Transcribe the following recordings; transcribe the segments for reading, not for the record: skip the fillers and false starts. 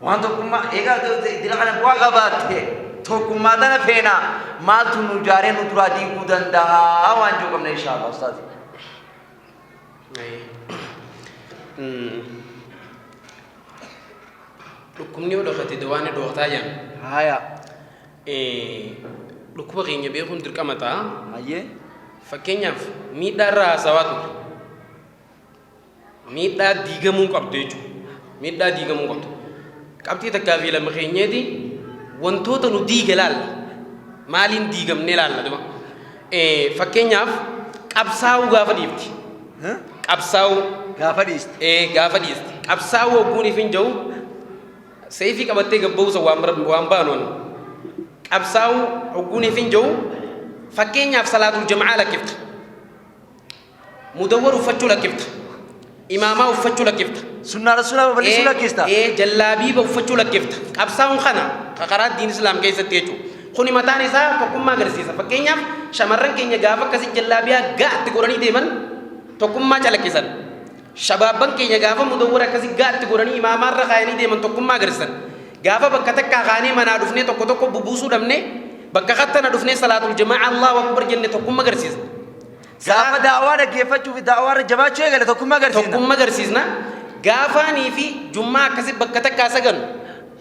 وانتكم إيجا دلنا بوا غبات توكم ما دنا فينا ما تنجارين نترادي كودن ده وانجوكم إن شاء الله أستاذ لكم ولا فتي دواني دوختايا هايا لكم غيني بيكون دركمتا هاي فكينيا ميدا راسواتو ميدا ديغمون قبديجو ميدا ديغمون قبدو قبتي تكافي لما خيني دي وانتوتا نو ديغلال مالين ديغم نلال دما فكينيا قبساو غافا ديفتي قبساو غافا ديست غافا ديست قبساو غوني فين جو سيفي كبتي غبوسا وامبانون قبساو غوني فين جو فكينيا في صلاة الجمعة لكفت مدور فتشو لكفت إمامه فتشو لكفت سنة رسول الله بلي سنة كيستا جلابي بفتشو لكفت قبساو خنا قرات دين الإسلام كيسة تيجو خوني متاني سا تقوم ما غرسيسا فكينيا شمرن كينيا غافا كسي جلابيا غات تقولني ديمن تقوم ما جل كيسن شبابن كينيا غافا مدورة كسي غات تقولني إمام رخايني ديمن تقوم ما غرسن غافا بكتك كاغاني منا دفني تقو ببوسو دمني بكختنا دفني صلاة الجماعة الله أكبر جنة تقوم مغرسيز غافا دعوة كيف تشوف دعوة جماعة شيء قال تقوم مغرسيز تقوم مغرسيزنا غافاني في جمعة كسب بكتك كاسجن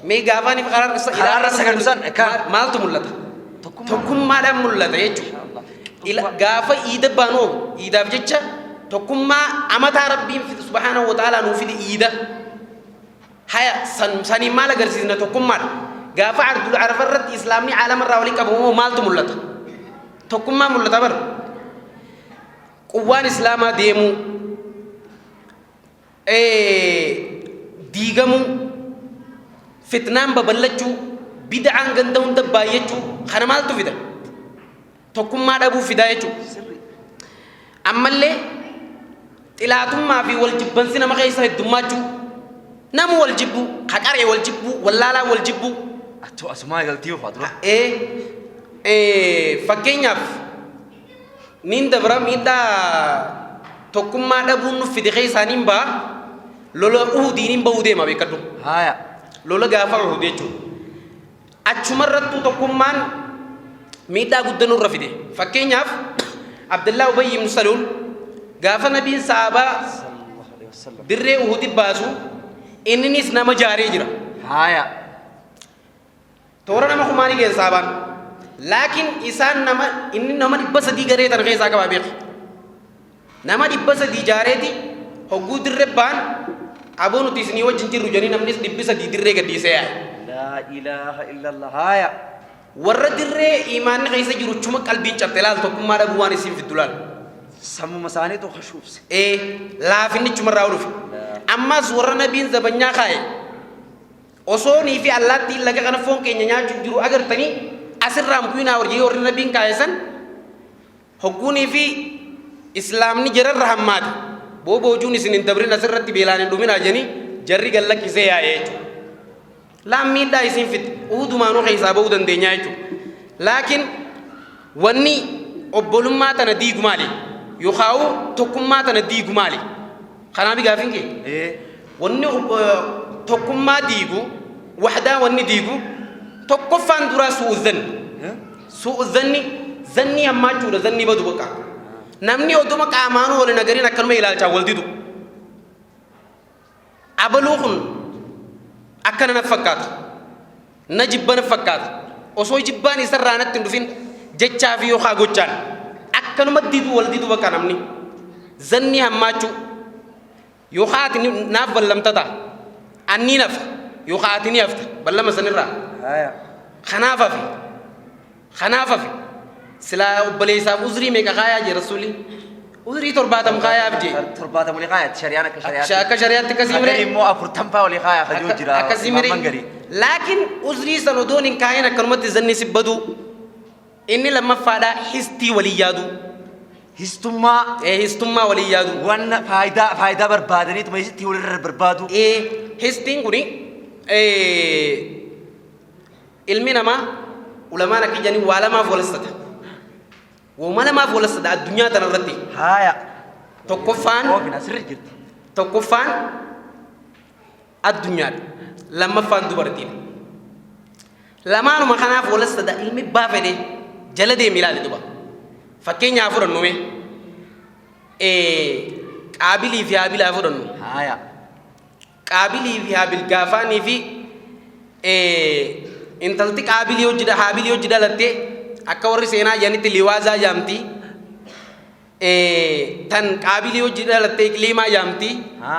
مي غافاني في قرار سجن سن مال تملته تقوم ما دام ملته يجو إلى غافا إيد بانو إيد بجتة تقوم ما أمتى ربي سبحانه وتعالى نوفي إيد هيا سني مال غرسيزنا تقوم مال غافا عرض العرف الرد إسلامي عالم الراوليك أبوه مالته ملته تقوم ما ملته بر قوان إسلاما ديمو ديغمو فتنان ببلجو بدعان غندون دبايجو خنا مالته فدا تقوم ما دابو فدايجو أما اللي تلاتم ما في والجبن سينا ما خيسا الدماجو نامو والجبو خكاري والجبو واللالا والجبو أتو أسماء قلتيو فاترو فكينياف نين دبرا ميدا تقوم ما دابون في دخي سانين با لولا أهدينين باودي ما بيكتو هايا لولا غافا أهديجو أتشمرتو تقوم مان ميدا قدنو رفيدي فكينياف عبد الله أبي بن سلول غافا نبي صحابة دري أهدي باسو إنني سنما جاري جرا هايا تورا نما خماني جين صحابان لكن إنسان نما إني نما دبّس دي غري تنغي ساكا بابير نما دبّس دي جاريتي هو دربان أبو نتيسني وجنتي رجاني نمنيس دبّس دي دري كدي سيا لا إله إلا الله هايا ورد دري إيمان غيسا جرو چوم قلبي چتلال تو كم مارا بواني سيم في الدولار سمو مساني تو خشوف سي لا فيني چوم راولو في أما زورنا بين زبنيا خاي أصوني في الله تي لغا كنا فون كينيا جرو أجر تاني أسر رام كوينا ورجي ورنا بين كايسن هكوني في إسلام نجرر رحمات بو بوجوني سنين تبرين أسر رتي بيلان دومين أجني جري قال لك إزاي آية لا ميدا يسين فت ودو ما نوخي سابو دن دنيا لكن وني أبولم ما تنديق مالي يخاو تكم ما تنديق مالي خنا بيجافين كي وني تكم ما ديقو وحدا وني ديقو تكفان درا سوء الظن زني أما جورا زني بدو بكا نمني أدوما كأمانو ولا نجارين أكلم إلى الجوال ديدو أبلوخن أكلنا فكات نجيبنا فكات أسوي جيبان يسر رانا تندفين جتشا فيو خاغوتشان أكلنا ديدو ولا ديدو بكا نمني زني أما جو يخاطني ناف بللم تدا أني ناف يخاطني أفت بللم سنرا خنافة في سلا بليسا وزري ميكا غايا جي رسولي وزري ترباتم غايا بجي ترباتم ولي غايا شريانا كشريات كشريات كسيمري أكري مو أفر تنفا ولي غايا خجو جرا كسيمري لكن وزري سنودون كاينا كلمة زني سبدو إني لما فادا حستي وليادو هستما وليادو وان فايدة بربادني تميزتي ولر بربادو هستين قولي ilmi nama ulama nak jani wala ma folastata wo mala ma folastata dunya tan ratti haya tokkofan o bina sirri jirti tokkofan ad dunya lammaffaan dubartiin lamaanuma kanaaf wala sada ilmi baafede jala deemi ilaali duba fakkeenyaa fudhannume qaabilii fi haabilaa fudhannu haya qaabilii fi haabil gaafaanii fi intalti qaabilii hojjida haabilii hojjida lattee akka warri seenaa janitti liwaazaa jaamti tan qaabilii hojjida lattee ikliimaa jaamti ha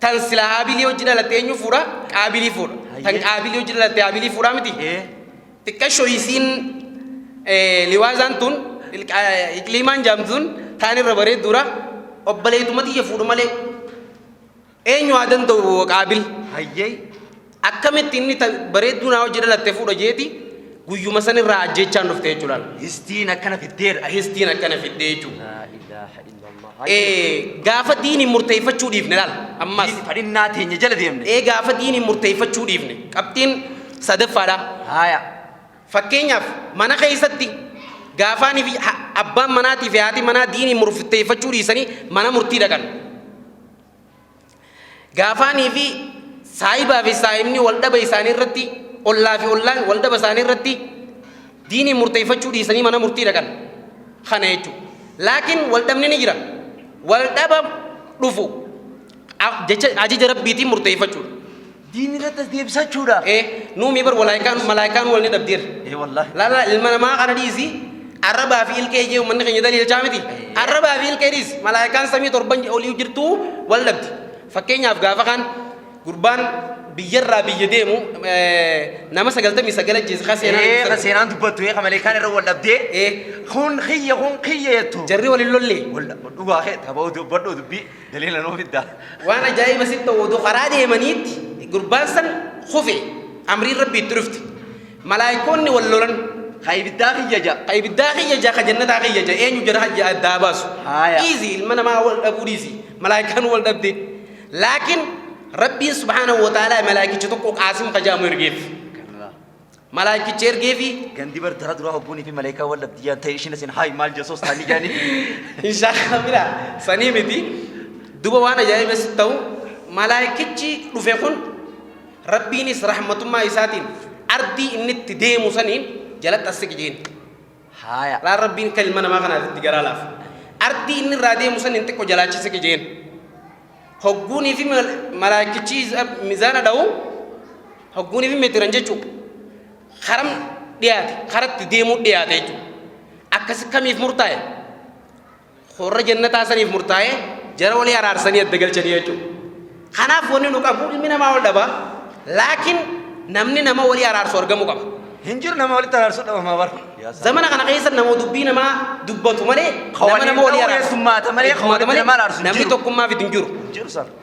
tan sila haabilii hojjida lattee eenyu fuudha qaabilii fuudha tan qaabilii hojjida lattee haabilii fuudha miti xiqqashoo isiin liwaazaan tun ikliimaan jaamtuun taan irra bareeddura obboleetumati ya fuudhu malee eenyu haa danda'u qaabil hayyee akkamitti inni bareedduu naa hojjeta lattee fuudha jeeti guyyuma san irraa ajjechaan dhufte jechuudha. Histiin akkana fiddeedha. Histiin akkana fiddee jechuudha. La ilaha illallah. Gaafa diinii murteeffachuu dhiifne laal ammas. Fadhinnaa teenya jala deemne. Gaafa diinii murteeffachuu dhiifne qabxiin sadaffaadha. Haya. Fakkeenyaaf mana keessatti gaafaanii fi abbaan manaatii fi haati manaa diinii murteeffachuu dhiisanii mana murtii dhaqan. Gaafaanii fi saayibaa fi saayibni wal dhaba isaanii irratti ollaa fi ollaan wal dhaba isaanii irratti diinii murteeffachuu dhiisanii mana murtii dhaqan. Kana jechuudha. Laakiin wal dhabni ni jira. Wal dhaba dhufu jecha ajaja rabbiitiin murteeffachuudha. Diinii irratti deebisachuudha. Nuumi bar malaayikaan wal ni dhabdeera. Wallahi. Laala ilma namaa kana dhiisi arrabaa fi ilkee jee uummanni keenya daliilchaa miti. Arrabaa fi ilkee dhiisi malaayikaan samii torban olii jirtuu wal dhabdi. Fakkeenyaaf gaafa kan gurbaan biyyarraa biyya deemu nama 99 ajjeese seenaan dubbattu malaayikaan irra wal dhabdee kun xiyya jettu. Jarri waliin lollee. Dhugaa kee taphaa dubbadhu dubbii daliila nuu fidda. Waan ajaa'iba sitti ta'u karaa deemaniitti gurbaan san kufe amriin rabbiitti dhufte. Malaayikoonni wal lolan. Qaybiddaa xiyyaja. Qaybiddaa xiyyaja ka jannataa xiyyaja eenyu jara hajja addaa baasu. Izi ilma namaa wal dhabuu dhiisi malaayikaan wal dhabde. Laakiin rabbiin subhaanahu wa ta'ala malaayikicha tokko qaasim qajaamu ergeef. Malaayikicha ergeefi gandi bar dara dura hobbuunii fi malaayikaa wal dhabdiyyaa ta'e isheen isin haay maal jasoos taanii jaanii. Inshallah mira sanii miti duba waan ajaa'iba sitti ta'u malaayikichi dhufe kun rabbiinis rahmatummaa isaatiin ardii inni itti deemu saniin jalatti as siqjeen. Haaya. Laan rabbiin kan ilma namaa kanaaf itti garaa laaf. Ardii inni irraa deemu saniin xiqqoo jalaachi siqjeen. Hogguunii fi malaayikichi mizaana dha'u hogguunii fi meetiran jechuudha. Karam dhiyaate karatti deemuu dhiyaate jechuudha. Akkasi kamiif murtaa'e? Horra jannataa saniif murtaa'e jara walii araarsanii adda galchanii jechuudha. Kanaaf wanni nu qabu ilmi namaa wal dhaba. Laakiin namni nama walii araarsu argamuu qaba. Hinjiru nama walitti araarsu dhabamaa bara. Zamana kana keessa nama dubbii namaa dubbatu malee nama walii araarsu malee namni tokkummaa fi hin jiru.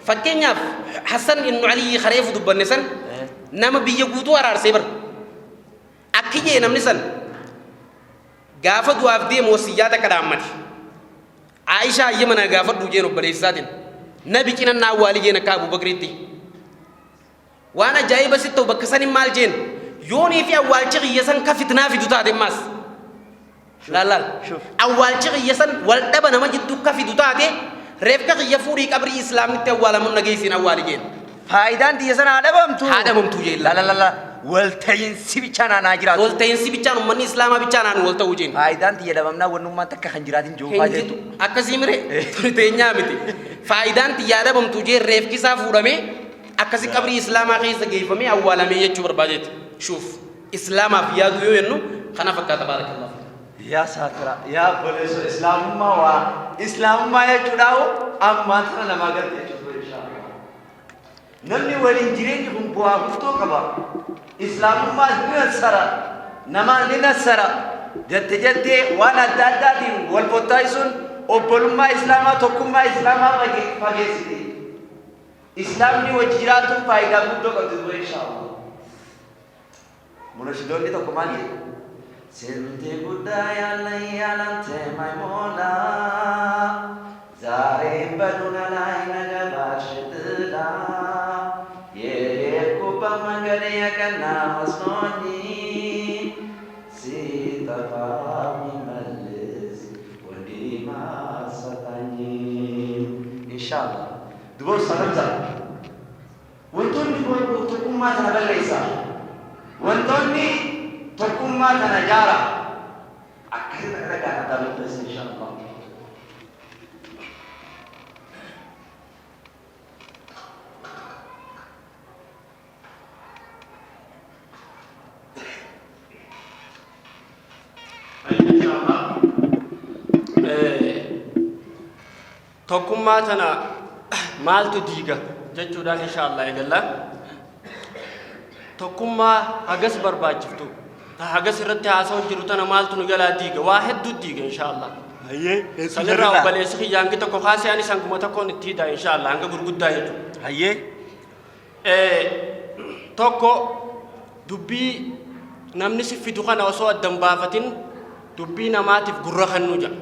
Fakkeenyaaf Hassan ibnu Alii Khareefu dubbanne san nama biyya guutuu araarsee bara. Akkijee namni san gaafa du'aaf deemu wasiyyaa takka dhaammate. Aishaa Yemana gaafa dhuujeen obboleessaatiin nabi cina naa waalii jeen akka Abuu Bakriitti. Waan ajaa'iba sitti ta'u bakka sanin maal jeen yoonii fi awwaalchi qiyya san ka fitnaa fidu taate maas. Laal awwaalchi qiyya san wal dhaba nama jidduu ka fidu taate reefka qiyya fuudhii qabrii islaamnitti awwaalamuun nageessiin awwaali jeen. Faayidaan xiyya sana haa dhabamtu jeen. Walta'iinsi bichaan aanaa jiraatu. Walta'iinsi bichaan uummanni islaamaa bichaan aanu wal ta'uu jeen. Faayidaan xiyya dhabamnaa wannummaan takka kan jiraatin joofaa jettu. Akkasii mire teenyaa miti. Faayidaan xiyyaa dhabamtu jeen reefkisaa fuudhamee akkasi qabrii islaamaa keessa geeffamee awwaalamee jechuu barbaadeeti. Shuuf islaamaaf yaadu yoo jennu kana fakkaata baarakallah. Yaa saatira yaa boleessa islaamummaa jechuudhaawo ammaan sana namaa galte jechuudha inshaAllah. Namni waliin jireenyi kun bu'aa guftoo qaba. Islaamummaa ni nassara namaa ni nassara jettee waan adda addaatiin wal bottaa'isuun obbolummaa islaamaa tokkummaa islaamaa fageessite. Islaamni wajji jiraatuun faayidaa guddoo qabdi ture inshaAllah. Munashidoonni tokko maal jedhu? Sirte guddaa yaalante maimoona zaareen baduna laayina gabaashitidha yeekubba mangalee kannaa masnoonni si tafaami mallis walimaa satanyi. Inshallah. Dubur sanamsa tokkummaa sana balleessa. Wantoonni tokkummaa sana jaara. Akkasitti akka dhagaadhaa balleessa inshallah. tokkummaa tana maaltu diiga jechuudhaan inshallah eegalla tokkummaa hagas barbaachiftu hagas irratti haasawaa jiru tana maaltu nu galaa diiga waa hedduu diiga inshallah hayyee sanirraa obboleessi kiyyaan gita ko kaasee ani sanguma tokkoon itti hidhaa inshallah hanga gurguddaa jechuudha hayyee tokko dubbii namni si fidu kana osoo addan baafatin dubbii namaatiif gurra kennuu jira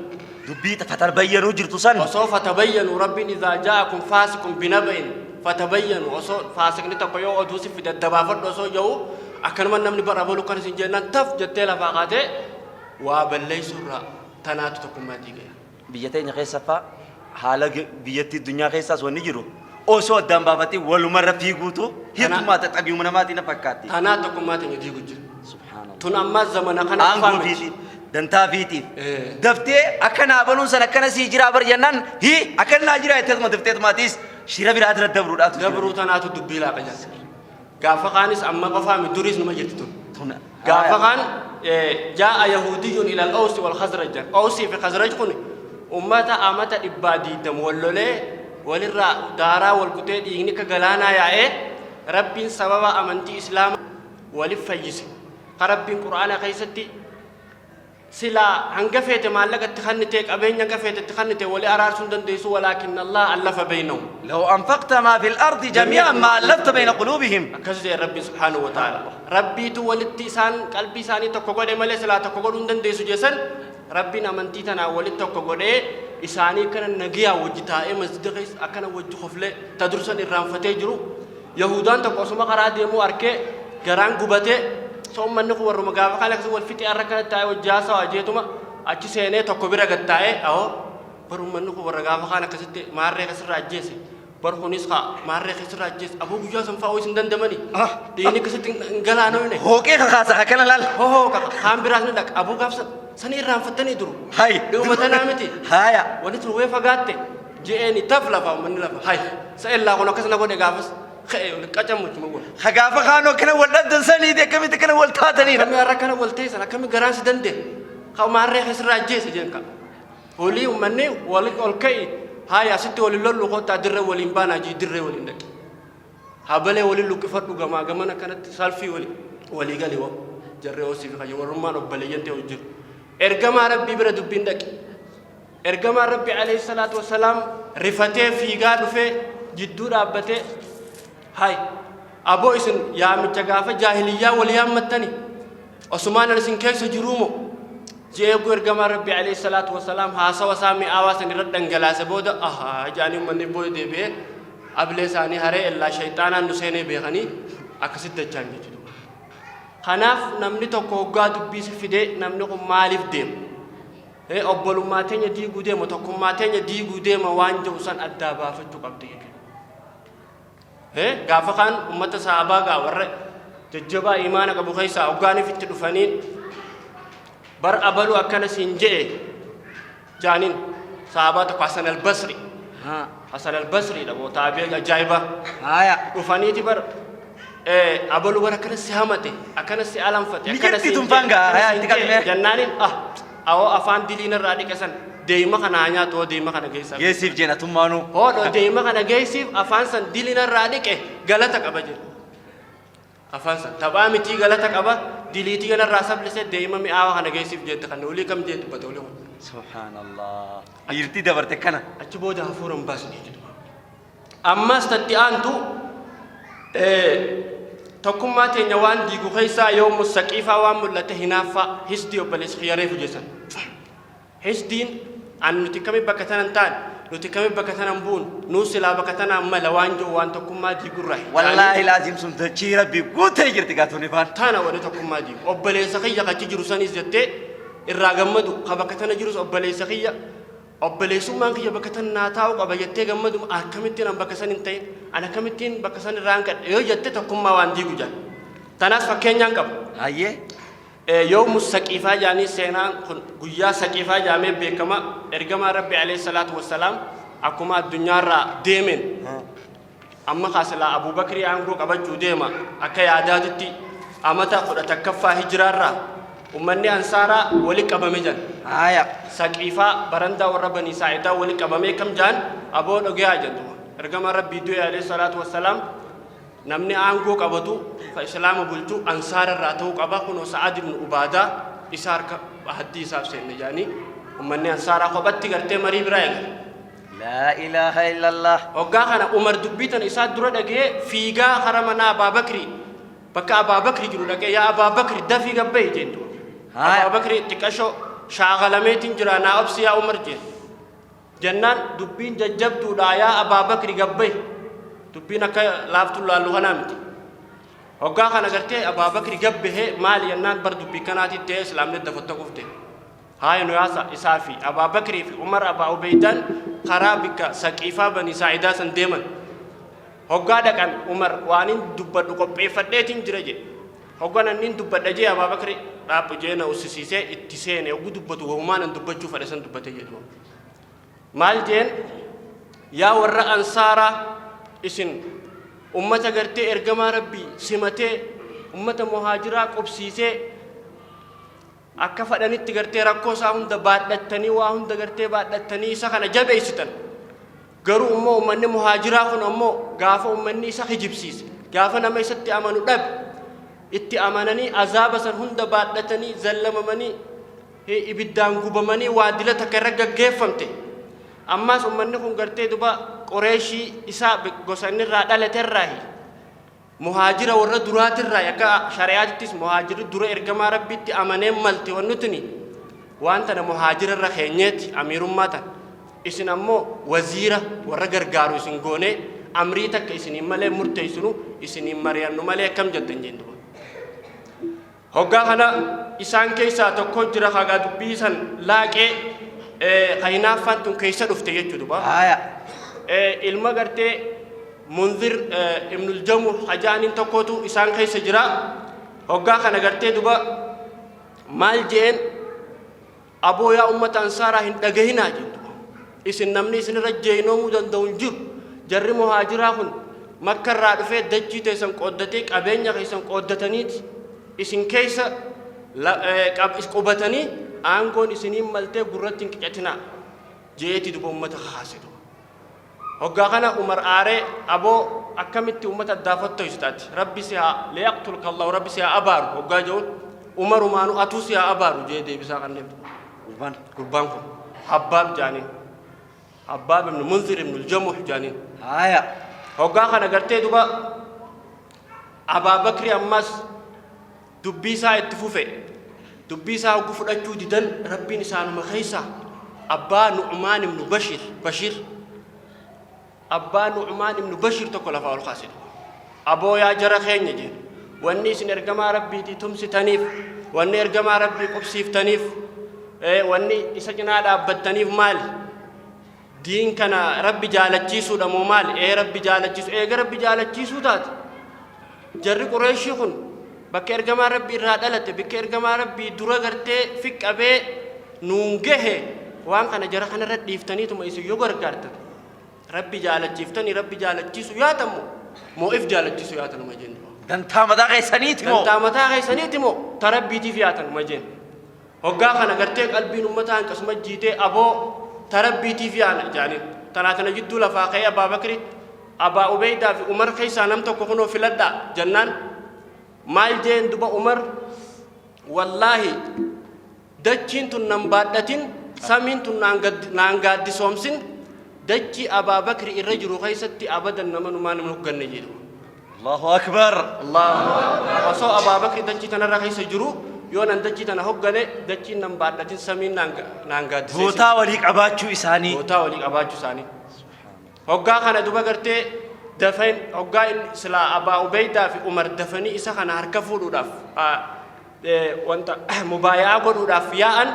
دبيت فتبينوا جرتوسان وسوف تبينوا ربي إذا جاءكم فاسق بنبأ فتبينوا وسو فاسق نتقيو أدوسي في الدبافر وسو جو أكن من نمني برابلو كان سنجنا تف جتلا فقاته وابلي سورة تنات تكمل ديجا بيجتين خيسفا حالا بيجتي الدنيا خيساس ونجرو أوسو الدم بافتي ولما رفيقوتو هي ما تتأجيو من ما تينا فكاتي تنات تكمل ديجا سبحان الله تنام زمنا كان فامي دنتا فيتي دفتي أكنا بنون سنة كنا سيجرا برجنان هي أكنا جرا يتزم دفتي ماتيس شيرا براد رد دبرو تنات الدبيلا قجاس قافقانس أما قفام دوريس نما جتتون قافقان جاء يهودي إلى الأوس والخزرج أوسي في خزرج كوني أمتا أمتا إبادي دم ولولي وللرا دارا والكتير يغنيك غلانا يا ربين سببا أمنتي إسلام ولفيس قربين قرآن قيستي سلا هنقفت مالك تخنتك أبين هنقفت تخنتك ولا أرارسون دنديسو ولكن الله ألف بينهم لو أنفقت ما في الأرض جميعا ما ألفت بين قلوبهم كذا ربي سبحانه وتعالى ربي تولدتي سان قلبي ساني تكوكو مالي سلا تكوكو دنديسو جسن ربي نمنتي تنا ولد تكوكو إساني كان نجيا وجتا مسجد قيس أكنا وجه خفلة تدرسن الرام فتجرو يهودان تقسم قرادي مو أركي جران قبته ثم نقول ورمجا فقالك سوى الفتي أركنا تاي وجاسا وجيتما أشي سنة تكبر قتاي أو برم نقول ورمجا فقالك ست مارة كسر راجيس برهونيس خا مارة كسر راجيس أبو بيجا سنفاوي سندن دمني ديني كست انقلانو إنه هو كيف خاصة كنا لال هو كام براسنا لك أبو قفص سني رام فتني درو هاي يوم تنامتي هايا ونترو وين فقاتي جيني تفلا فمن لفا هاي سأل الله كنا كسنا قولي قافص خير كأجمع مجموعة خجافة خانو كنا ولد سني ده كم تكنا ولتاتني كم أركنا ولتيس أنا كم جرانس دندة خو مارة خسر راجيس جنكا هولي ومني ولي أولكي هاي أستي ولي لولو خو تدري ولي مبانا جي دري ولي ندك هبلة ولي لوكفر لوجما جمانا كانت سالفي ولي قالي و جري وسيف خي ورمان وبلي ينتهي وجر إرجما ربي برد بندك إرجما ربي عليه الصلاة والسلام رفته في قارف جدود أبته هاي أبو إسن يا متجافة جاهلية وليام متني عثمان الإسن كيس جرومه جيب إرجما ربي عليه الصلاة والسلام هاسا وسامي آواز نرد دنجلاس بودا جاني من بود به قبل ثاني هره إلا شيطانا نسيني بيغني أكسد الجانب جدو خناف نمني تكوغا دبيس فيدي نمني مالف ديم أبولو ما تاني دي غودي متكوم ما تاني دي غودي ما وانجو سان أدابا فتو قبضي غافقان أمة صحابة غاورة ججبا إيمانك أبو خيسا أوغاني في التلفانين بر أبلو أكنا سنجي جانين صحابة حسن البصري حسن البصري لو تابع جايبة هايا وفانيتي بر أبلو بر أكنا سهامته أكنا سألم فتي أكنا سنجي هايا تكلم جنانين أو أفان دلينا رادي كسن ديما كنا هنيا تو ديما كنا جيسا جيسيف جينا تمانو هو لو ديما كنا جيسيف أفان سن دلينا رادي كه غلطك أبجل أفان سن تبا متي غلطك أبا دليتي كنا راسب لسه ديما مي آوا كنا جيسيف جيت كنا نولي كم جيت بتقوله سبحان الله يرتي دبرتك كنا أتبو ده فورم باس نيجي أما استطيعان تو تكون ما تنيوان ديجو خيسا يوم مسكيفا واملته هنافا هستيو بلس خياري في جسن هستين أن نتكمل بكتنا تان نتكمل بكتنا بون نوصل بكتنا ملوانجو وان تكون ما ديجو راي والله لازم سمت تشيرا بيقول تيجي تقاتوني فان تانا ولا تكون ما ديجو أبلس خيا كتير جروساني زتة الرقم مدو خبكتنا جروس أبلس خيا obboleessummaan kiyya bakka tan naa taa'u qaba jettee gammadu akkamittiin an bakka san hin ta'in an akkamittiin bakka san irraan gadhe yoo jette tokkummaa waan diigu jaan tanaas fakkeenyaan qaba Hayyee. يوم السقيفة يعني سينا قيا سقيفة جامع بكما إرجما ربي عليه الصلاة والسلام أكما الدنيا را ديمن أما خاصلا أبو بكر يعنقو أبجو ديما أكيا عاداتي أما تأخذ تكفى هجرة را ومني أنصارا ولك أبا مجان Haya. سقيفة برندا وربني سعيدا ولك أبا ميكم جان أبو نجيا جندو إرجما ربي دوي عليه الصلاة والسلام namni aangoo qabatu ka islaama bulchu ansaara irraa ta'uu qaba kun Sa'ad ibn Ubaada isa harka haddii isaaf seenne jaanii ummanni ansaaraa qophatti gartee marii biraa eegale. La ilaha illallah. Hoggaa kana Umar dubbitan isaa dura dhagee fiigaa hara mana Abaa Bakri bakka Abaa Bakri jiru dhagee yaa Abaa Bakri dafii gabbee jentu. Abaa Bakri xiqqashoo shaagalameetiin jira naa obsi yaa Umar jeen. Jennaan dubbiin jajjabduudha yaa Abaa Bakri gabbee. dubbiin akka laaftu laallu kanaa miti hoggaa kana gartee Abaa Bakri gabbehe maali yennaan bar dubbii kanaatti ta'e islaamni dafatta qufte haaya nu yaasa isaa fi Abaa Bakrii fi Umar Abaa Ubeydaan karaa bikka Saqiifaa Banii Saa'idaa san deeman hoggaa dhaqan Umar waan hin dubbadhu qopheeffadheetiin jira jedhe hoggaan anniin dubbadha jee Abaa Bakri dhaabbu jee na ussisiisee itti seene oguu dubbatu wahumaan an dubbachuu fadhe san dubbate jedhu maal jeen yaa warra ansaaraa isin ummata gartee ergamaa rabbii simatee ummata muhaajiraa qobsiisee akka fadhanitti gartee rakkoo isaa hunda baadhattanii waa hunda gartee baadhattanii isa kana jabeessitan garuu immoo ummanni muhaajiraa kun ammoo gaafa ummanni isa hijibsiise gaafa nama isatti amanu dhabe itti amananii azaaba san hunda baadhatanii zallamamanii ibiddaan gubamanii waa dila takka irra gaggeeffamte ammaas ummanni kun gartee duba Qureeshii isaa gosanirraa dhalaterraahi muhaajira warra duraatirraa akka shari'aattis muhaajirri dura ergamaa rabbitti amanee malte wannutini waan tana muhaajira irra keenyeeti amiirummaa tan isin ammoo waziira warra gargaaru isin goonee amrii takka isiniin malee murteessinu isiniin mari'annu malee akkam jettan jeen duba hoggaa kana isaan keessaa tokko jira hagaa dubbii san laaqee kahinaaffaan tun keessa dhufte jechuu duba Haya. ilma gartee Munzir ibnul Jamuh hajaanin tokkotu isaan keessa jira hoggaa kana gartee duba maal jeen aboo yaa ummata ansaaraa hin dhagahinaa jentu isin namni isin irra jeeynoomuu danda'u hin jiru jarri muhaajiraa kun makka irraa dhufee dachii teessan qooddatee qabeenya keessan qooddataniiti isin keessa qubatanii aangoon isiniin maltee gurratti hin qicatinaa jeeti duba ummata haasidu hoggaa kana Umar aaree aboo akkamitti ummata addaafatto istaati rabbi si haa liyaqtulka Allahu rabbi si haa abaaru hoggaa jehuun Umarumaanu atuu si haa abaaru jee deebisaa kanneen gurbaan kun Habbaab jaaniin Habbaab ibn Munzir ibn al-Jamuh jaaniin Haya. hoggaa kana gartee duba Abaa Bakri ammas dubbii isaa itti fufe dubbii isaa hogguu fudhachuu didan rabbiin isaanuma keessa abbaa Nu'maan ibn Bashir abbaa Nu'maan ibn Bashir tokko lafa ol kaase aboo yaa jara keenya jeen wanni isin ergamaa rabbiitii tumsitaniif wanni ergamaa rabbii qubsiiftaniif wanni isa cinaa dhaabbattaniif maali diin kana rabbi jaalachiisuudha moo maali rabbi jaalachiisu eega rabbi jaalachiisuu taate jarri Qureeshii kun bakka ergamaa rabbii irraa dhalate bakka ergamaa rabbii dura gartee fiqqabee nuun gahe waan kana jara kana irra dhiiftaniituma isin yoo gargaartan rabbi jaalachiiftanii rabbi jaalachiisu yaatamu moo if jaalachiisu yaatanuma jennu Dantaa mataa keessaniiti moo? dantaa mataa keessaniiti moo ta rabbiitiif yaatanuma jennu hoggaa kana gartee qalbiin ummataa akkasuma jiitee aboo ta rabbiitiif yaana jaaniin tanaa tana jidduu lafaa ka'ee Abaa Bakri Abaa Ubeydaa fi Umar keessaa nam tokko kunoo filadhaa jennaan maal jeen duba Umar wallaahi dachiin tun nan baadhatin samiin tun naan gaaddisoomsin dachi Abaa Bakri irra jiru keessatti abadan nama numaan hin hogganne jedhu Allahu Akbar. Allah osoo Abaa Bakri dachi tanarra keessa jiru yoo nan dachi tana hoggane dachiin nan baadhatin samiin naan gaaddiseessin Gootaa walii qabaachuu isaanii. gootaa walii qabaachuu isaanii hoggaa kana duba gartee dafain hoggaa silaa Abaa Ubeydaa fi Umar dafanii isa kana harka fuudhuudhaaf wanta mubaayaa godhuudhaaf yaa'an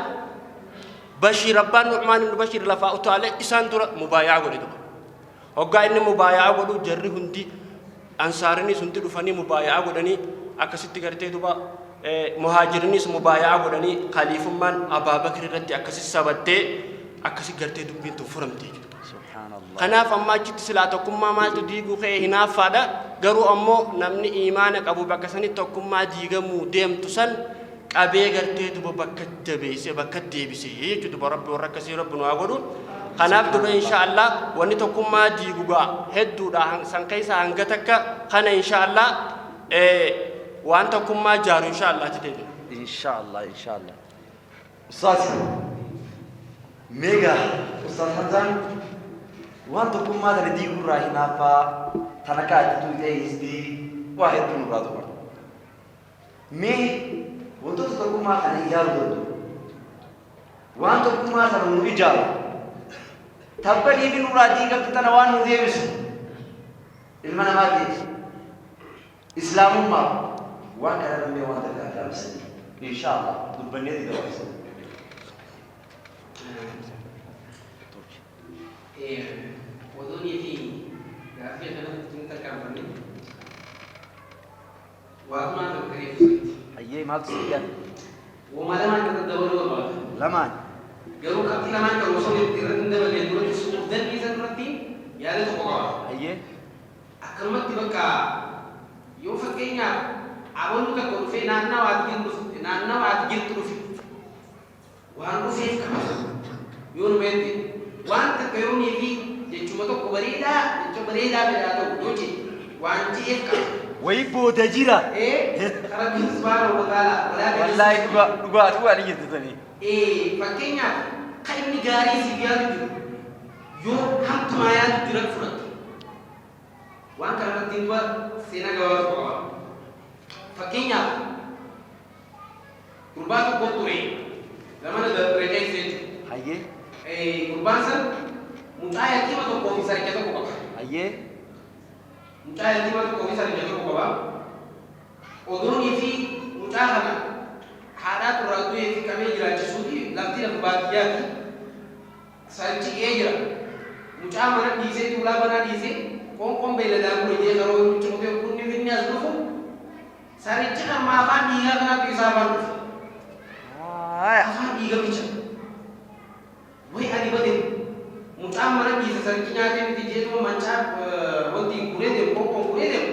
بشير ربان نعمان بن بشير لفا أتالي إسان درا مبايع ولدو هقا إن مبايع ولو جري هندي أنصارني سنتي دفني مبايع ولني أكسيت تقرتي دبا مهاجرني مبايع ولني خليفة من أبا بكر ردي أكسيت سبتة أكسيت قرتي دبين تفرمتي سبحان الله خنا فما جت سلاتكم ما تديقو خي هنا فادا قروا أمو نمني إيمانك أبو بكر سني تكم ما ديقا موديم تسن أبي قرتي دبا بكت بيسي بكت ديبسي هي جد برب وركسي ربنا أقولون خنا بدو إن شاء الله وني تكم ما ديقو هدو دا سانكيسا هنگتك خنا إن شاء الله وأنتكم ما جارو إن شاء الله تدين إن شاء الله إن شاء الله أستاذ ميجا أستاذ حسن وأنتكم ما تديقوا راهنا فا تنكات توديس دي واحد من راتب مي وأنتكم ما أنا إجابة وأنتكم ما تنو إجابة تبقى يبين رادي كتنا وان نديس المنا ما ديس إسلام ما وان كلام مي وان تكلم سني إن شاء الله دبني دي دواء سني ودوني في عافية أنا كنت كامل وأنا كريم أيه ما تصير وما لما تتدور والله لمان قالوا كابتن لما كانوا وصلوا يتردد بل يقولوا السوق ده ميزان رتي يا ريت تقع أيه أكلمت بكا يوم فكينا أقول لك كل في نانا واتجيل تروفي وأنا وفي كمان يوم بيتي وأنت كيوني في جمعة كبريدا بلادو يوجي وأنت إفكار ويبو تجيرا خرج سبحانه وتعالى والله دغوا دغوا دي تتني فكينا كاين غاري سيبيان يو حمت ما ياد درك فرت وان كان تنوا سينا غوا فكينا قربات بوتوري لما ندر رجاي سيت ايه قربان سن متايا كيما تو كوفي ساري كتو كوبا ايه متايا كيما تو كوفي ساري كتو كوبا ودوني في متاهنا حالات الرادوية في كمية جرا جسودي لفتي لفباكيات سالتي إيجرا متاهنا ديزي تولا بنا ديزي كم بيلا دابو رجيه كرو تشوفه يكون في الناس نفهم سالتي كم ما فان ديها كنا بيسافر أفان ديها بيشة وهي أدي بدين متاهنا ديزي سالتي ناكي بتيجي تو منشاف ودي كوريدم كم كوريدم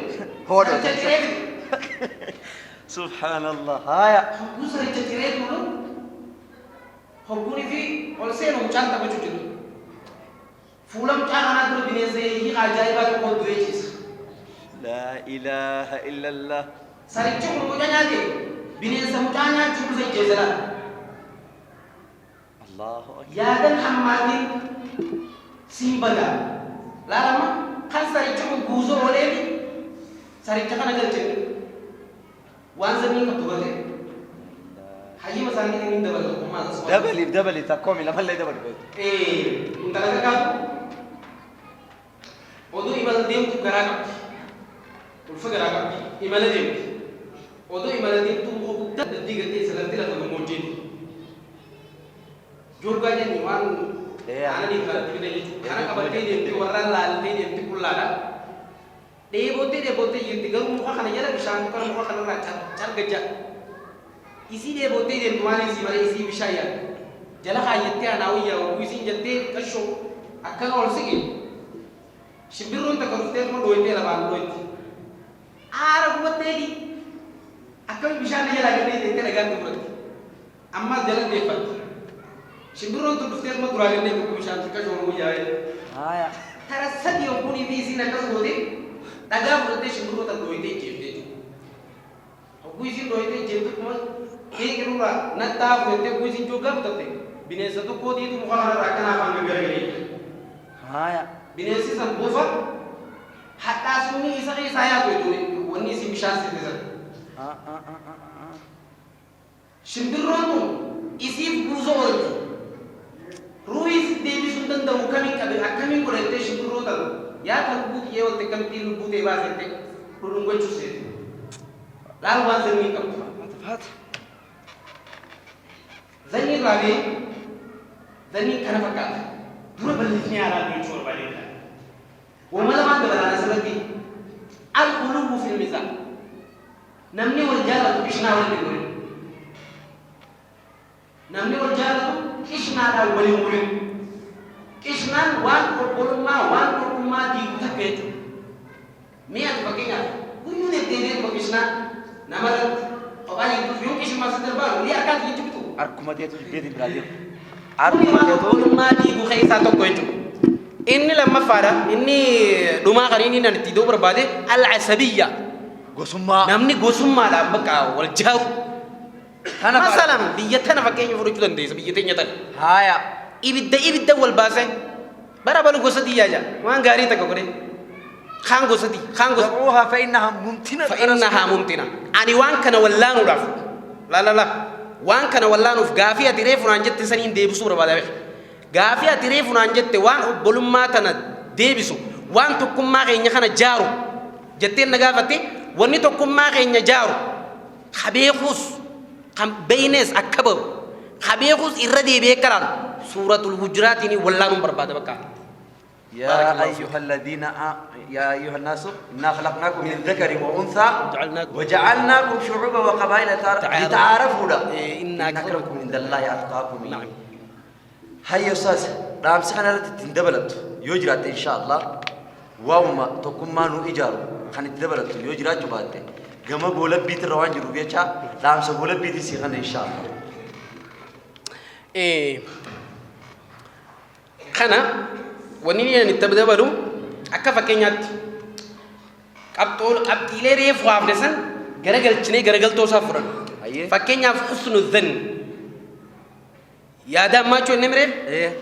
سبحان الله هايا Busa dicetiret dulu. Hoguni fi olse no chanta bachuti. Fulam chana dulu binese yi ajaiba ko dueches. لا إله إلا الله Sarichu mo janya de binese mutanya chuku sai jezala. الله أكبر Ya dan hammadin simbala. Lama kan sarichu mo guzo olebi. Sarichu kana galche. وانزل مين كتبته حي مثلا مين دبلي تقومي لما لا دبلي انت لك كام ودو إيمان ديم تكراك والفكراك إيمان ديم ودو إيمان ديم تمخو تدقيق تي سلامتي لك موجين جورغا جن إيمان أنا دي خلت كده أنا كبرتي ديم تورا لالتي ديم تكولا Debote yirti garu muka kana jala bishan kan muka kana na char gaja isi debote de tuwani si mare isi bishaya jala khayette anawiya wa isi jatte kasho akan ol sigi shibirun ta karute mo doite la ban doite ara gutte di akan bishan jala gade de te daga turat amma jala de fat shibirun tu dufte mo durage de ko bishan ka jo mo yae aya tara sadi on kuni bi sina kasode daga furte shimuru ta doite jefte guisin doite jefte kuma kirura natta furte guisin juga furte binesa to ko di tu mukhala rakana pang gargari aya binesi san bofa hatta suni isa saya to wani sim shansi de shimbiron isi buzo orti ruis devi sundan da kami ko rete shimbiro ta ya terbuka ya waktu kami tiru bute bahasa itu kurung gue cuci lalu bahasa ini kamu zani rabi ذني كان فكات دور بلتني على بيتور بعدين وما لما تبلغ سلبي القلوب في الميزان نمني والجالة كشنا والبيقول نمني والجالة كشنا والبيقول كشنا وان كل ما دي كتبت مية تفكينا كل الدين بكشنا نمرت طبعا يوم كشنا سدربان ولي أكاد يجبتو أركما ديتو بيدي برادير كل ما دي بخيسة تقويتو إني لما فارا إني دوما غريني نتيدو بربادي العصبية قسمة نمني قسمة لا بقى والجاو مثلا بيتنا فكين يفرجوا دندي بيتنا يتن هايا إبدا والباسة برا بالو قصدي يا جا وان غاري تكوكري خان قصدي دعوها فإنها ممتنة أني وان كان ولا نوراف لا وان كان ولا نوف غافية تريف نانجت سنين ديبسو بربادة غافية تريف نانجت وان بولما تنا ديبسو وان تكون ما غيني خنا جارو جتين نغافتي واني تكون ما غيني جارو خبيخوس بينس أكبر خبيخوس إردي بيكران سورة الهجرات إني ولا نمبر بعد بكا يا أيها الناس إنا خلقناكم من ذكر وأنثى وجعلناكم شعوبا وقبائل لتعارفوا إن أكرمكم عند الله أتقاكم. نعم. هيا أستاذ رام سخنا تندبلت يجرات إن شاء الله وما تكون ما نو إيجار خن تندبلت يجرات جبانته جمع بولا بيت روان جروبيا شا رام سبولا بيت سيخنا إن شاء الله. خنا ونيني نتبدأ بلو أكفا كينيات أبتيلي ريف وافنسن غرقل تشني غرقل توسافرن فكينيا حسن الظن يادا ما شو نمرين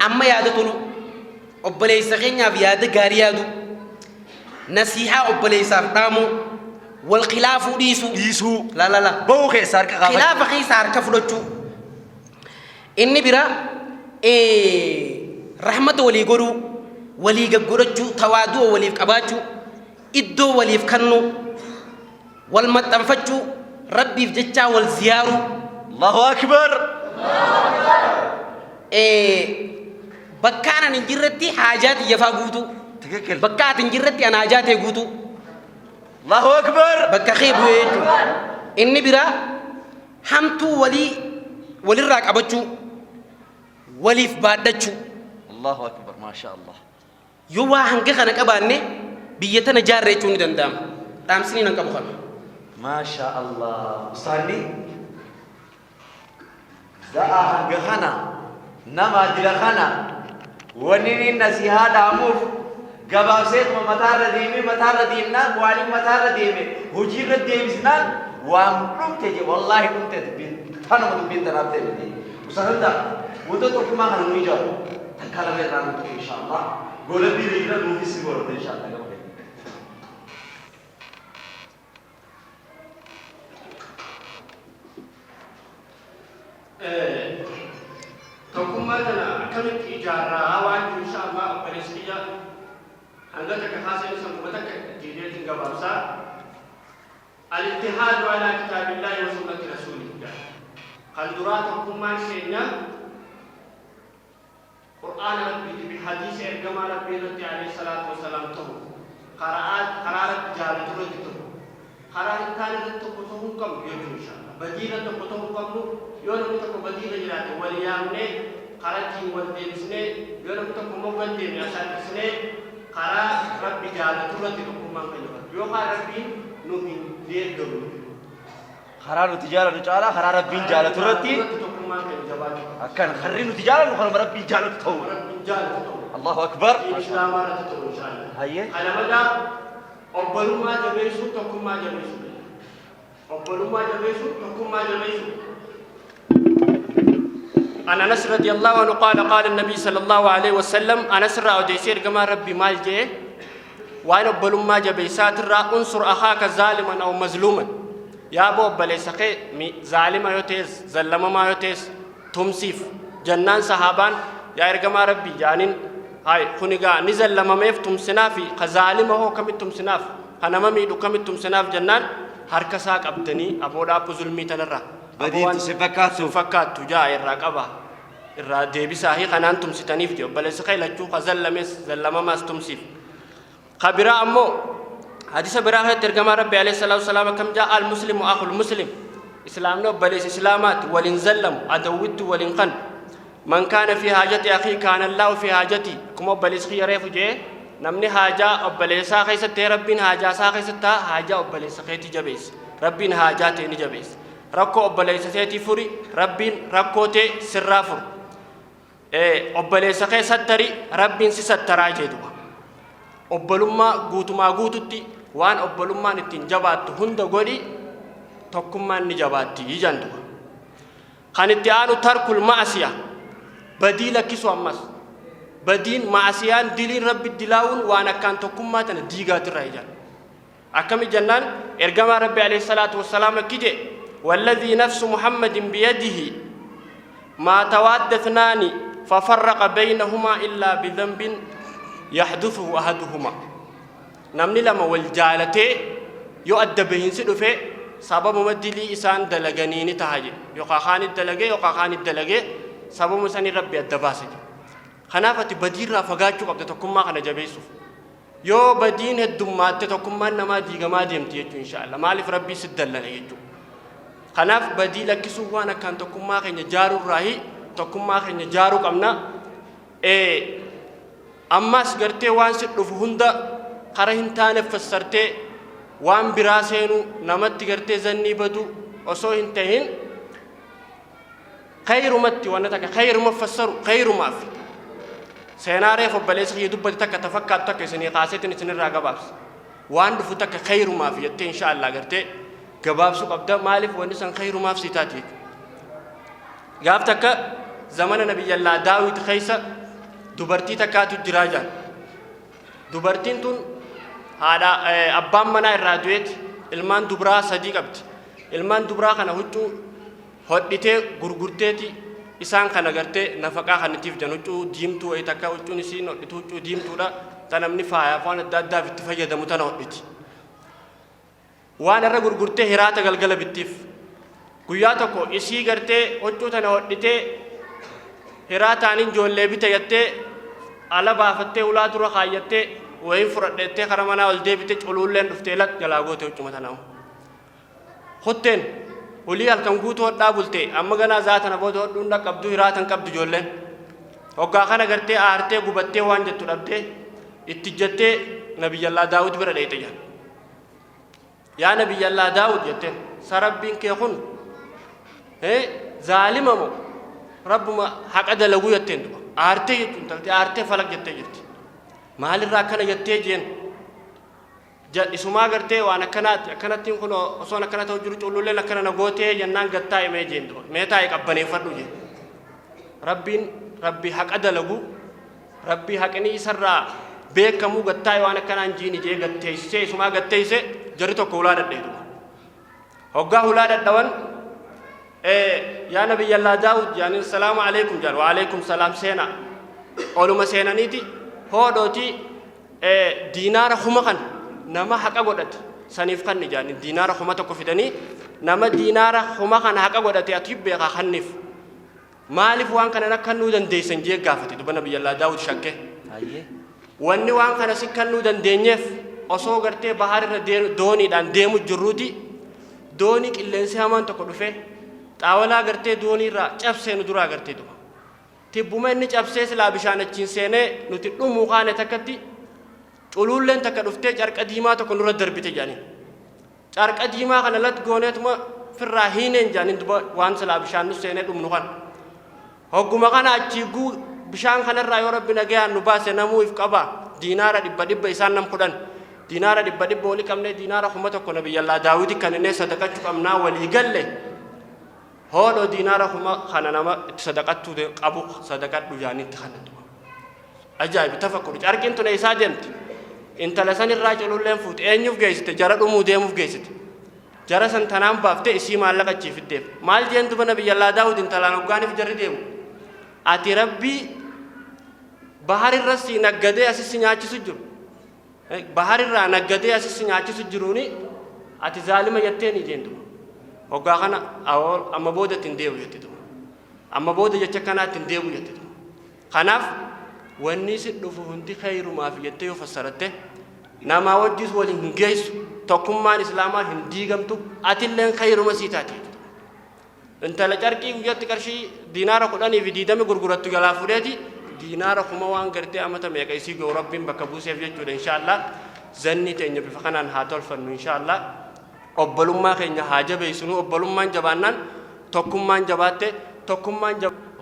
أما يادا تلو أبلي سخينيا بيادا غاريادو نصيحة أبلي سارتامو والخلاف ديسو لا بو خيسار كغامل خلاف خيسار كفلوتشو إني برا رحمة ولي قرو ولي قرجو توادو ولي قباجو إدو ولي كنو والمتنفجو ربي فجتشا والزيارو الله أكبر بكانا نجرتي حاجات يفاقوتو بكات نجرتي أنا حاجات يقوتو الله أكبر بكا خيب ويجو إني برا حمتو ولي راك أبجو ولي فبادجو الله أكبر ما شاء الله يوا هنگه خنا كبانه بيتنا جارة چوني دندام تامسني نانك بخنا ما شاء الله أستاذي ذا هنگه خنا نما دل خنا ونيني نصيحة داموف جباسيت ومتار ديمنا وعلي متار ديمه هجير ديمسنا وامرم تجي والله كنت ثانا مدبين تنابته بدي أستاذ ده وده تكما هنوي جاو تكالا بيرانو إن شاء الله قولت دي رجلا نوفي سيقولت إن شاء الله تقوم لنا كم إجارة أوان إن شاء الله أبرزية عندك كحاسة سموتك جديد جبارسا الاتحاد على كتاب الله وسنة رسوله قدرات تقوم سينا قرآن ربي بحديث إرجام ربي عليه الصلاة والسلام تو قرارات جالت رجته قرارات كانت تقطعهم كم يجوا إن شاء الله بدينا تقطعهم كم يوم تقطع بدينا جلاته وليامنه قراتين والدينسنه يوم تقطع مقدم يسال سنه قرار ربي جالت رجته كم كنجوا يوم ربي نومين دير خرار تجارة نجارة خرار ربي جالت رجتي أكان خرين تجارة وخرم ربي جالت تو الله أكبر الإسلام على تو إن شاء الله هاي على مدى أبلو ما جبيسو تكون ما جبيسو أبلو ما جبيسو تكون ما جبيسو أنا أنس رضي الله عنه قال النبي صلى الله عليه وسلم أنس رأى ديسير كما ربي مال جه وأنا أبلو ما جبيسات را أنصر أخاك ظالما أو مظلوما يا أبو بليسقي ظالما يوتيز ظلما ما يوتيز تمسيف جنان صحابان يا إرجما ربي جانين هاي خنيجا نزل لما ميف تمسنافي خزالما هو كم تمسناف أنا ما ميدو كم تمسناف جنان هركساك أبدني أبو دا بظلمي تنرى بدين تسفكات تجاه الرقبة irraa deebisaahi kanaan tumsitaniif jedhu obboleessa kee lachuu ka zallamamas tumsiif ka biraa ammoo hadisa biraa keessatti ergamaa rabbi alayhi salaatu wasalaam akkam jaa al muslimu akhul muslim islaamni obboleessa islaamaati waliin zallamu adawwitti waliin kan man kaana fi haajati akhii kaana allahu fi haajati kuma obboleessa kiyya reefu jee namni haajaa obboleessaa keessatti rabbiin haajaa isaa keessatti haajaa obboleessa keetii jabeessa rabbiin haajaa ta'e ni jabeessa rakkoo obboleessa keetii furi rabbiin rakkoo ta'e sirraa furu obboleessa kee sattari rabbiin si sattaraa jedhuba obbolummaa guutumaa guututti waan obbolummaan ittiin jabaattu hunda godhi tokkummaan ni jabaatti janduba kan itti aanu tarkul ma'asiya badii lakkisu ammas badiin ma'asiyaan diliin rabbi dilaawun waan akkaan tokkummaa tana diigaatirraa ijaan akkami jannaan ergamaa rabbi alayhi salaatu wassalaam akkije والذي نفس محمد بيده ما تواد اثنان ففرق بينهما إلا بذنب يحدثه أحدهما نمني لما والجالتي يؤدى بهن سدفه سبب مدلي إسان دلغنيني تهاجي يقاخان الدلغي سبب مساني ربي الدباسج خنافة بدير رافقاتشو قبل تكما خنا جبيسوف يو بدين الدمات تكما نما ديغا ما ديمتي إن شاء الله مالف ربي سدلنا يجو خناف بديل كسو وانا كان تكما خنا جارو راهي تكما خنا جارو قمنا أماس غرتي وان سدف هندا قرهن تانه فسرتي وان براسينو نمت غرتي زني بدو وسو انتهين خير متي وانا تك خير مفسر خير ما في سيناري فبليس يدب تك تفكر تك سني قاستني سن راغبابس وان دفو تك خير ما في ان شاء الله غرتي غبابس قبدا مالف ونسن خير ما في سيتاتي غافتك زمن نبي الله داوود خيسه dubartii takkaatu jira jaan dubartiin tun haadha abbaan manaa irraa du'eeti ilmaan dubraa sadii qabdi ilmaan dubraa kana huccuu hodhitee gurgurteeti isaan kana gartee nafaqaa kanatiif jan huccuu diimtuu wayi takka huccuun isiin hodhitu huccuu diimtuudha tan namni faayaa waan adda addaaf itti fayyadamu tana hodhiti waan irra gurgurtee hiraata galgala bittiif guyyaa tokko isii gartee huccuu tana hodhitee hiraataanin joollee bite yattee ala baafattee ulaa dura kaayyattee wayin fudhadheettee kara manaa ol deebite cululleen dhuftee lat jalaa goote huccuma tanaa hotteen ulii halkan guutuu hodhaa bulte amma ganaa zaatana booda hodhuun dhaqqabduu hiraatan qabdu joolleen hoggaa kana gartee aartee gubattee waan jettu dhabdee itti jettee nabiyyallaa daawud bira dheeyte jaan yaa nabiyyallaa daawud jetteen sarabbiin kee kun zaalima moo ربما حق دلغو يتين دو ارتي يتنتلتي ارتي فلك جتي جتي مال الراكنا يتي جين جد اسما غرتي وانا كانت تكون اسونا كانت وجرو چولو له كنا نغوتي جنان غتا يمي جين دو ميتا يقبني فدو جي ربي حق دلغو ربي حقني سرا بكمو غتا وانا كان جيني جي غتي سي اسما غتي سي جريتو كولا ددي دو هوغا ولا ددوان يا نبي الله داود يعني السلام عليكم جار وعليكم السلام سينا أولو ما سينا نيتي هو دوتي دينار خمكان نما حقا قدت سنيف كان نجاني دينار خمتك فدني نما دينار خمكان حقا قدت يتيب بيقا خنف مالف وان كان نكنو دن دي سنجي غافتي دبا نبي الله داود شكه واني وان كان سكنو دن دينيف أصو غرتي بحر دوني دان ديمو جرودي دوني كلنسي همان تكو دفه طاولا غرتي دوني را چبسه ندرا غرتي دو تبوما اني چبسه سلا بشانچين سينه نتي دمو خانه تكتي چولولن تكدفته چرق قديما تكو نور دربته جاني چرق قديما خنلت غونتما فراهينن جاني دب وان سلا بشان سينه دم نوخان هوغما خنا اچيغو بشان خن را يا ربنا غيا نباس نمو يفقبا دينار دب يسان نم خدان دينار دب ولي كمنه دينار خمته كو نبي الله داوود كننه صدقه كمنا ولي غله هو دينار خما خنانما صدقاتو ابو صدقات دجاني تخنت اجايب تفكر اركن تو نيسا دمت انت لسان الراجل لين فوت انيف جيست جرا دمو ديمو جيست جرا سن تنام بافته اسي مالك تشيف ديف مال جنت بنبي الله داود انت لا نغاني في جري ديمو اتي ربي بحر الرسي نغدي اسس نياچي سجر بحر الرا نغدي اسس نياچي سجروني اتي ظالم يتني جندو وقاخنا أول أما بودة تنديو يتدو amma booda jecha kanaatti hin deebi'u jette kanaaf wanni si dhufu hundi khayrumaaf jettee yoo fassaratte nama wajjis waliin hin geessu tokkummaan islaamaa hin diigamtu atilleen khayruma sii taate intala carqii guyyatti qarshii diinaara 10 fi 20 gurgurattu galaa fuudheeti diinaara kuma waan gartee amata meeqa isii ga'u rabbiin bakka buuseef jechuudha inshaallah zanni teenya bifa kanaan haa tolfannu inshaallah obbolummaa keenya haa jabeessinu obbolummaan jabaannaan tokkummaan jabaatte tokkummaan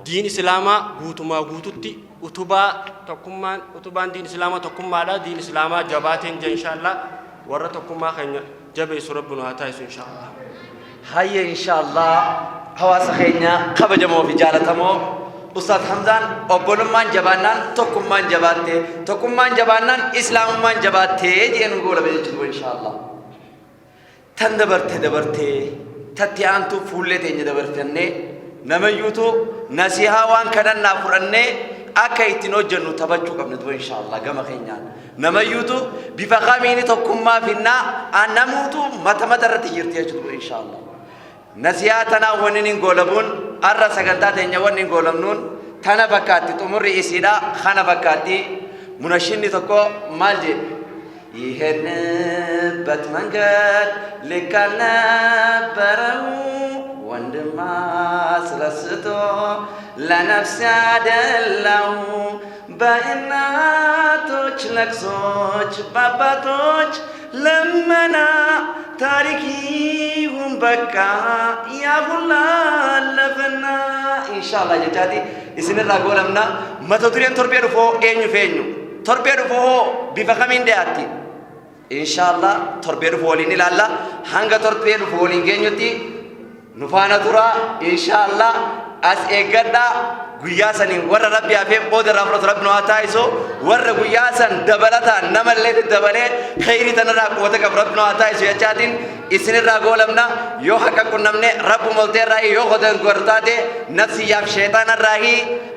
diin islaamaa guutumaa guututti utubaan diin islaamaa tokkummaadha diin islaamaa jabaateen je inshaallah warra tokkummaa keenya jabeessu rabbinu haa taasisu inshaallah hayya inshaallah hawaasa keenya kabajamoo fi jaalatamoo Ustaz Hamzaan obbolummaan jabaannaan tokkummaan jabaatte tokkummaan jabaannaan islaamummaan jabaatte jedhenu goola beechisu inshaallah tan dabarte tatti aantu fuullee teenya dabarfannee namayyuutu nasihaa waan kadhannaa fudhannee akka ittiin hojjennu taphachuu qabna tu inshaallah gama keenyaan namayyuutu bifa kamiini tokkummaa finnaa namuutu mata irratti jirti jechuudha inshaallah nasihaa tanaa wannin goolabuun arra sagantaa teenya wannin goolamnuun tana fakkaatti xumurri isiidha kana fakkaatti munashinni tokko maal jedhe ይሄንበት መንገድ ልክ አልነበረው ወንድም አስረስቶ ለነፍስ ያደላው በእናቶች ለቅሶች በአባቶች ልመና ታሪክ ይሁን በቃ ያ ሁላ አለፈና ኢንሻአላህ ጀታቲ እስንራ ጎለምና መቶ ቱሪን ቶርቤ ዱፎ ኤኙ ፌኙ ቶርቤ ዱፎ ቢፈከም እንዲያቲ ኢንሻአላህ ቶርቤ ዱፎ ወሊን ይላላ ሃንጋ ቶርቤ ዱፎ ወሊን ገኙቲ ኑፋና ቱራ ኢንሻአላህ as eeggadha guyyaa saniin warra rabbi hafee qooda irraa fudhatu rabbi nu haa taasisu warra guyyaa san dabalataan namallee dabalee khayrii tanarraa quwwata qabu rabbi nu haa taasisu jechaatiin isinirraa goolamna yoo haqa qunnamne rabbu molteerraa yoo qodan gortaate nafsiyyaaf sheexaanarraa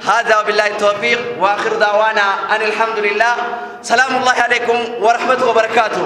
هذا وبالله التوفيق وآخر دعوانا أن الحمد لله سلام الله عليكم ورحمته وبركاته